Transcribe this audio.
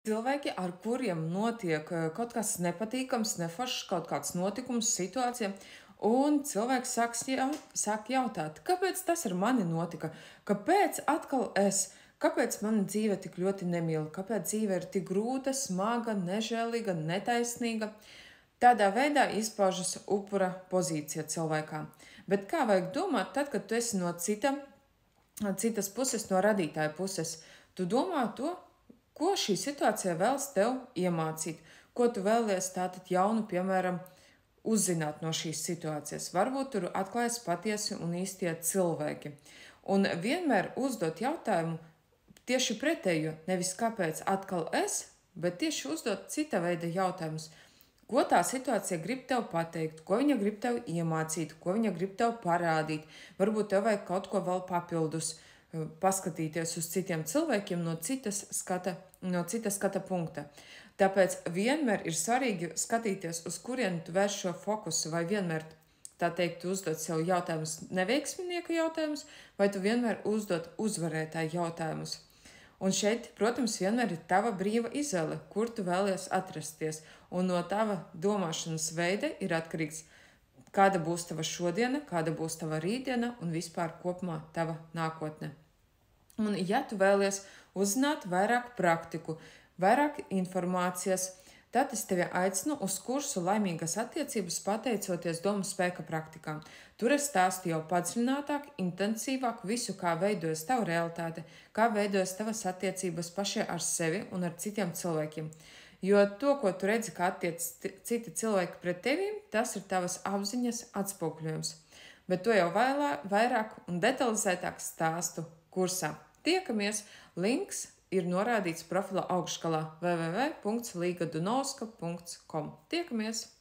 Cilvēki, ar kuriem notiek kaut kas nepatīkams, neforšs, kaut kāds notikums, situācija, un cilvēks sāk jautāt, kāpēc tas ar mani notika, kāpēc atkal es, kāpēc mana dzīve tik ļoti nemīl, kāpēc dzīve ir tik grūta, smaga, nežēlīga, netaisnīga. Tādā veidā izpaužas upura pozīcija cilvēkā. Bet kā vajag domāt tad, kad tu esi no citas puses, no radītāja puses? Tu domā to, ko šī situācija vēlas tev iemācīt, ko tu vēlies tātad jaunu, piemēram, uzzināt no šīs situācijas. Varbūt tur atklājas patiesi un īstie cilvēki. Un vienmēr uzdot jautājumu tieši pretējo, nevis kāpēc atkal es, bet tieši uzdot cita veida jautājumus. Ko tā situācija grib tev pateikt, ko viņa grib tev iemācīt, ko viņa grib tev parādīt. Varbūt tev vajag kaut ko vēl papildus paskatīties uz citiem cilvēkiem no citas skata punkta. Tāpēc vienmēr ir svarīgi skatīties, uz kurieni tu vērš šo fokusu, vai vienmēr, tā teikt, uzdot sev jautājumus, neveiksminieka jautājumus, vai tu vienmēr uzdot uzvarētāju jautājumus. Un šeit, protams, vienmēr ir tava brīva izvēle, kur tu vēlies atrasties, un no tava domāšanas veida ir atkarīgs, kāda būs tava šodiena, kāda būs tava rītdiena un vispār kopumā tava nākotne. Un ja tu vēlies uzzināt vairāk praktiku, vairāk informācijas, tad es tevi aicinu uz kursu Laimīgas attiecības pateicoties domu spēka praktikām. Tur es stāstu jau padziļinātāk, intensīvāk visu, kā veidojas tava realitāte, kā veidojas tavas attiecības pašai ar sevi un ar citiem cilvēkiem. Jo to, ko tu redzi, kā attiec citi cilvēki pret tevīm, tas ir tavas apziņas atspoguļojums. Bet to jau vairāk un detalizētāk stāstu kursā. Tiekamies! Links ir norādīts profila augšgalā www.ligadunovska.com. Tiekamies!